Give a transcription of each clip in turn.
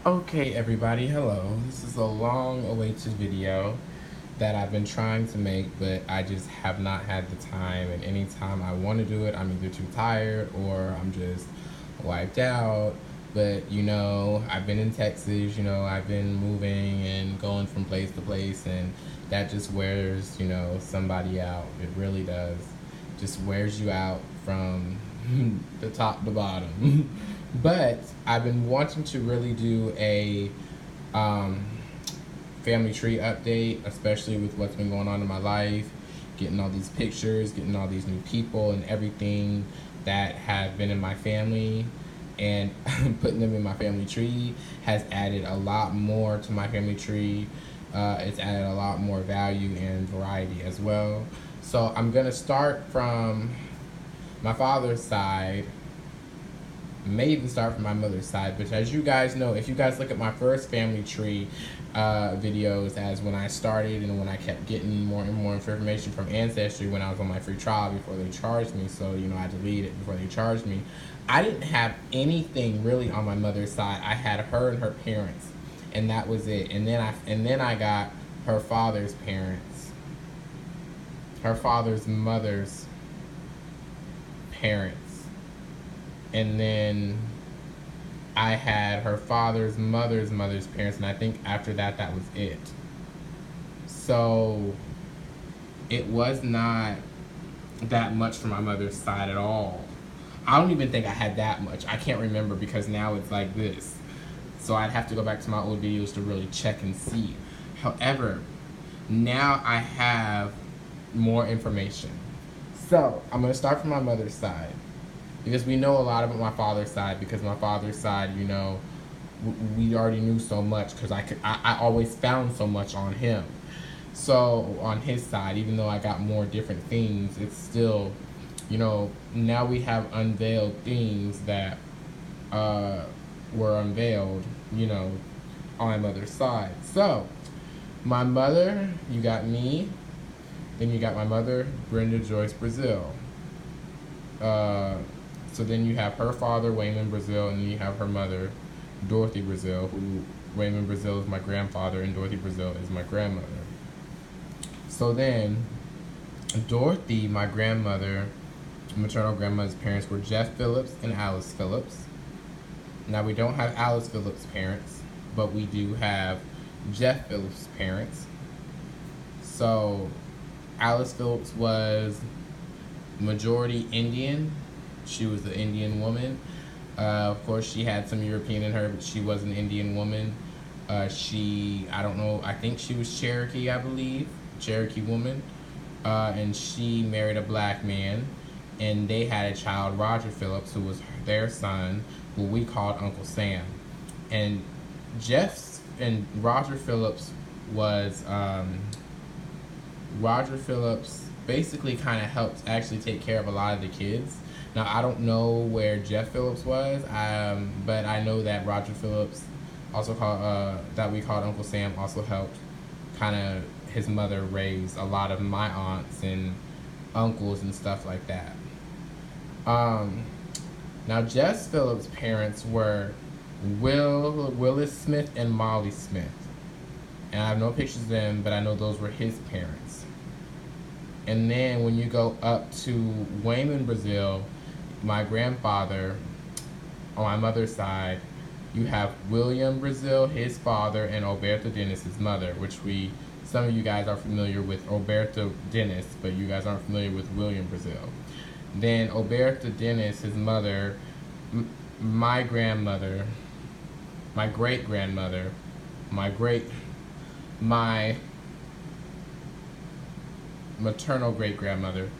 Okay, everybody, hello. This is a long awaited video that I've been trying to make, but I just have not had the time. And anytime I want to do it, I'm either too tired or I'm just wiped out. But I've been in Texas, I've been moving and going from place to place, and that just wears, somebody out. It really does. Just wears you out from the top to bottom. But I've been wanting to really do a um, family tree update, especially with what's been going on in my life, getting all these pictures, getting all these new people and everything that have been in my family, and putting them in my family tree has added a lot more to my family tree. It's added a lot more value and variety as well. So I'm gonna start from my father's side, may even start from my mother's side, but as you guys know, if you guys look at my first family tree videos, as when I started and when I kept getting more and more information from Ancestry when I was on my free trial before they charged me, so I deleted it before they charged me. I didn't have anything really on my mother's side. I had her and her parents, and that was it. And then I got her father's parents, her father's mother's parents, and then I had her father's mother's parents, and I think after that, that was it. So it was not that much from my mother's side at all. I don't even think I had that much. I can't remember because now it's like this. So I'd have to go back to my old videos to really check and see. However, now I have more information. So I'm going to start from my mother's side, because we know a lot about my father's side, because my father's side, we already knew so much, because I always found so much on him. So on his side, even though I got more different things, it's still, now we have unveiled things that were unveiled, on my mother's side. So my mother, you got me, then you got my mother, Brenda Joyce Brazil. Uh, so then you have her father, Wayman Brazil, and then you have her mother, Dorothy Brazil, who Wayman Brazil is my grandfather and Dorothy Brazil is my grandmother. So then, Dorothy, my grandmother, maternal grandmother's parents were Jeff Phillips and Alice Phillips. Now we don't have Alice Phillips' parents, but we do have Jeff Phillips' parents. So Alice Phillips was majority Indian. She was an Indian woman. Of course, she had some European in her, but she was an Indian woman. I don't know, I think she was Cherokee, I believe. Cherokee woman. And she married a black man. And they had a child, Roger Phillips, who was their son, who we called Uncle Sam. And Jeff and Roger Phillips was, Roger Phillips basically kind of helped actually take care of a lot of the kids. Now, I don't know where Jeff Phillips was, but I know that Roger Phillips, also called that we called Uncle Sam, also helped kind of his mother raise a lot of my aunts and uncles and stuff like that. Um, Now, Jess Phillips' parents were Willis Smith and Molly Smith, and I have no pictures of them, but I know those were his parents. And then when you go up to Wayman Brazil, my grandfather, on my mother's side, you have William Brazil, his father, and Alberto Dennis, his mother, some of you guys are familiar with Alberto Dennis, but you guys aren't familiar with William Brazil. Then Alberto Dennis, his mother, my grandmother, my great grandmother, my maternal great grandmother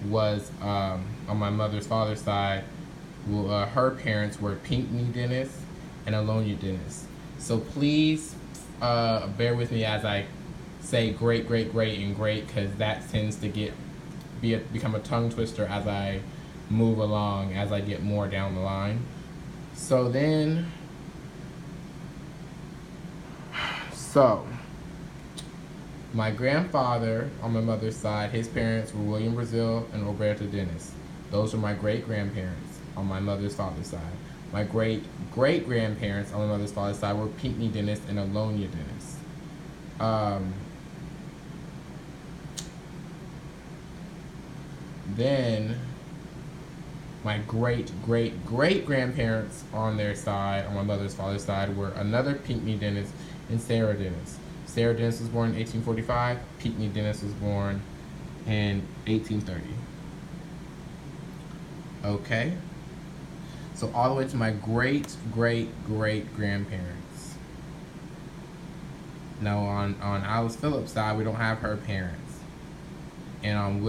was, on my mother's father's side. Her parents were Pinckney Dennis and Alonia Dennis. So please bear with me as I say great, great, great, and great, because that tends to become a tongue twister as I move along, as I get more down the line. So then, so my grandfather on my mother's side, his parents were William Brazil and Roberta Dennis. Those are my great grandparents on my mother's father's side. My great-great-grandparents on my mother's father's side were Pinckney Dennis and Alonia Dennis. Then my great-great-great-grandparents on their side, on my mother's father's side, were another Pinckney Dennis and Sarah Dennis. Sarah Dennis was born in 1845. Pinckney Dennis was born in 1830. Okay? So all the way to my great-great-great-grandparents. Now on Alice Phillips' side, we don't have her parents. And on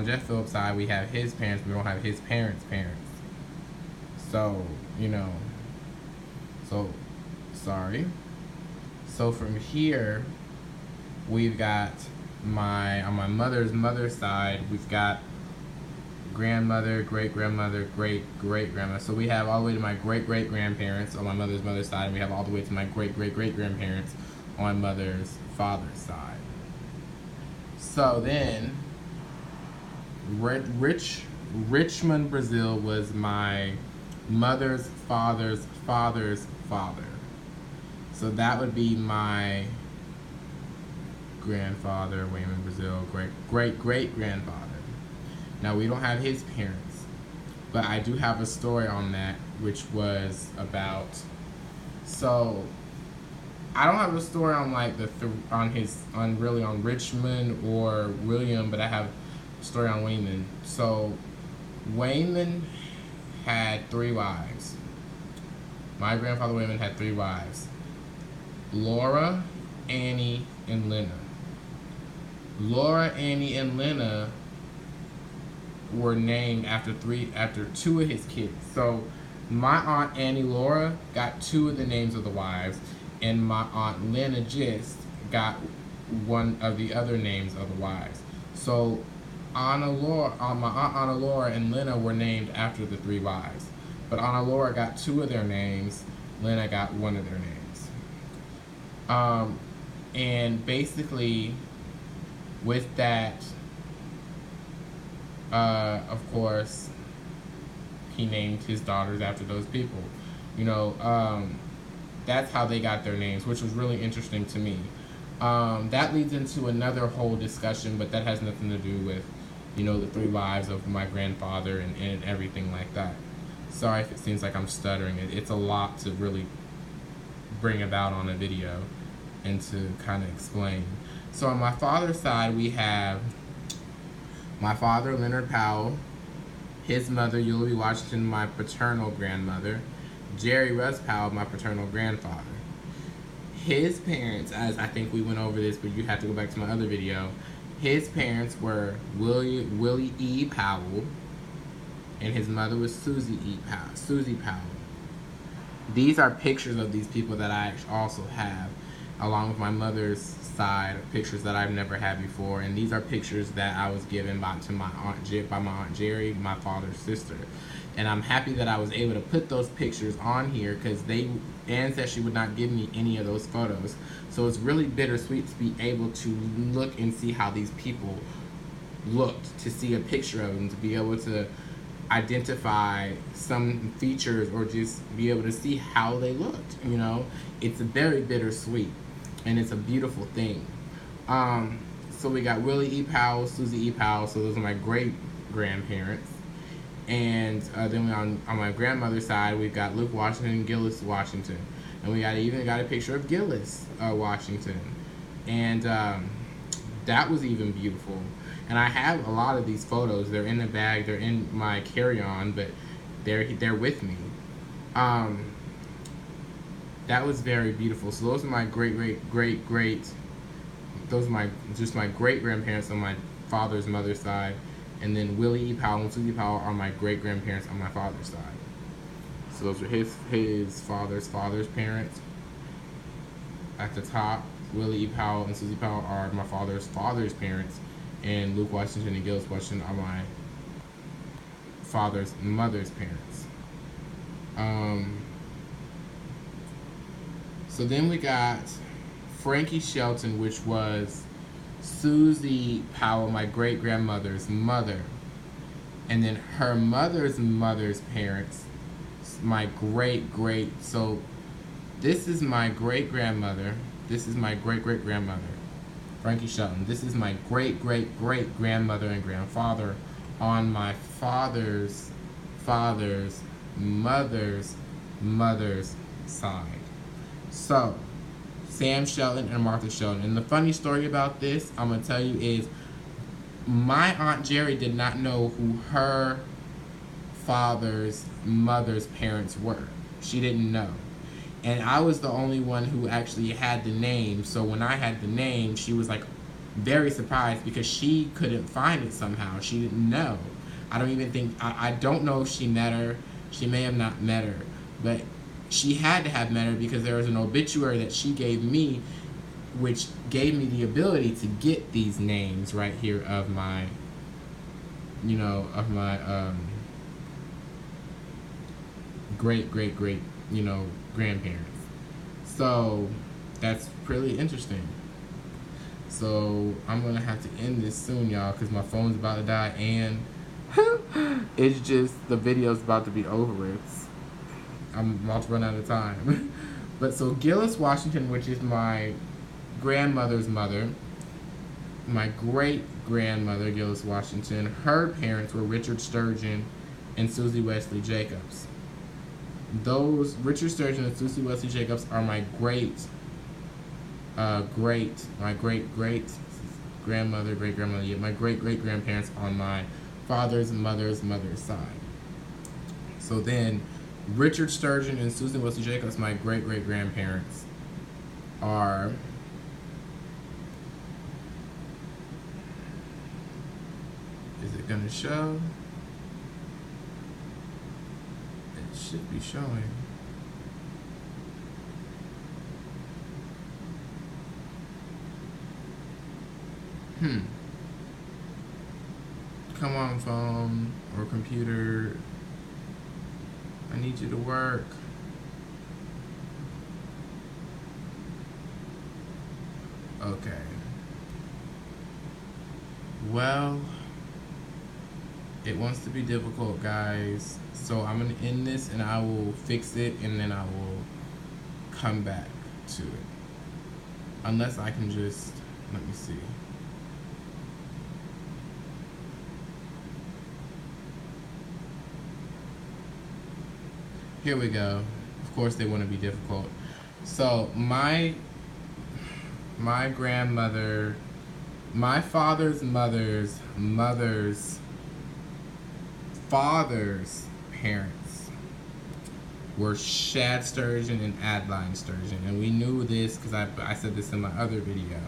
Jeff Phillips' side, we have his parents, we don't have his parents' parents. So, sorry. So from here, we've got on my mother's side, we've got grandmother, great-grandmother, great-great-grandmother. So we have all the way to my great-great-grandparents on my mother's side, and we have all the way to my great-great-great-grandparents on my mother's father's side. So then, Richmond, Brazil was my mother's father's father's father. So that would be my grandfather, Wayman Brazil, great-great-grandfather. Now, we don't have his parents, but I do have a story on that, which was about, so I don't have a story on like on Richmond or William, but I have a story on Wayman. So Wayman had 3 wives. My grandfather Wayman had 3 wives: Laura, Annie, and Lena. Laura, Annie, and Lena were named after 2 of his kids. So my aunt Annie Laura got 2 of the names of the wives, and my aunt Lena just got 1 of the other names of the wives. So my aunt Anna Laura and Lena were named after the 3 wives, but Anna Laura got 2 of their names, Lena got 1 of their names. And basically, with that, of course, he named his daughters after those people. That's how they got their names, which was really interesting to me. That leads into another whole discussion, but that has nothing to do with, the 3 wives of my grandfather and everything like that. Sorry if it seems like I'm stuttering. It's a lot to really bring about on a video and to kind of explain. So on my father's side, we have my father, Leonard Powell, his mother, Eulalie Washington, my paternal grandmother, Jerry Russ Powell, my paternal grandfather. His parents, as I think we went over this, but you have to go back to my other video, his parents were Willie E. Powell, and his mother was Susie Powell. These are pictures of these people that I also have, along with my mother's side, pictures that I've never had before, and these are pictures that I was given by my aunt Jerry, my father's sister. And I'm happy that I was able to put those pictures on here, because Anne said she would not give me any of those photos. So it's really bittersweet to be able to look and see how these people looked, to see a picture of them, to be able to identify some features or just be able to see how they looked. It's very bittersweet, and it's a beautiful thing. So we got Willie E. Powell, Susie E. Powell, so those are my great grandparents. And then on my grandmother's side, we've got Luke Washington and Gillis Washington, and we even got a picture of Gillis Washington, and that was even beautiful. And I have a lot of these photos. They're in the bag. They're in my carry-on, but they're with me. That was very beautiful. So those are my those are my great-grandparents on my father's mother's side. And then Willie E. Powell and Susie Powell are my great-grandparents on my father's side. So those are his father's parents. At the top, Willie E. Powell and Susie Powell are my father's parents. And Luke Washington and Gillis Washington are my father's mother's parents. So then we got Frankie Shelton, which was Susie Powell, my great-grandmother's mother. And then her mother's parents, my great, so this is my great-grandmother. This is my great-great-grandmother, Frankie Shelton. This is my great-great-great-grandmother and grandfather on my father's mother's side. So, Sam Shelton and Martha Shelton. And the funny story about this, I'm going to tell you, is my Aunt Jerry did not know who her father's mother's parents were. She didn't know. And I was the only one who actually had the name. So when I had the name, she was like very surprised because she couldn't find it somehow. She didn't know. I don't know if she met her. She may have not met her. But she had to have met her because there was an obituary that she gave me, which gave me the ability to get these names right here of my, great, grandparents. So that's pretty interesting. So I'm gonna have to end this soon, y'all, because my phone's about to die and it's just, the video's about to be over with. I'm about to run out of time. But so Gillis Washington, which is my grandmother's mother, my great-grandmother, Gillis Washington, her parents were Richard Sturgeon and Susie Wesley Jacobs. Those, Richard Sturgeon and Susie Wesley Jacobs, are my great-grandmother, my great-great-grandparents on my father's mother's side. So then, Richard Sturgeon and Susan Wesley Jacobs, my great-great-grandparents, are is it gonna show? It should be showing. Come on, phone or computer. I need you to work. Okay. Well, it wants to be difficult, guys. So I'm going to end this and I will fix it and then I will come back to it. Unless I can just, let me see. Here we go. Of course they want to be difficult. So my grandmother, my father's father's parents were Shad Sturgeon and Adeline Sturgeon. And we knew this because I said this in my other video.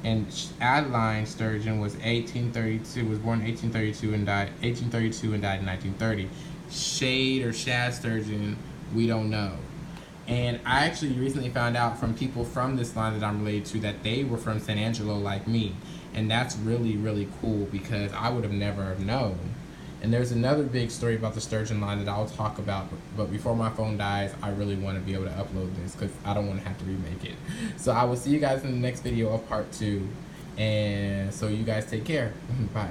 And Adeline Sturgeon was born in 1832 and died in 1930. Shad Sturgeon, we don't know. And I actually recently found out from people from this line that I'm related to that they were from San Angelo like me. And that's really, really cool because I would have never known. And there's another big story about the Sturgeon line that I'll talk about, but before my phone dies, I really want to be able to upload this because I don't want to have to remake it. So I will see you guys in the next video of part 2. And so you guys take care. Bye.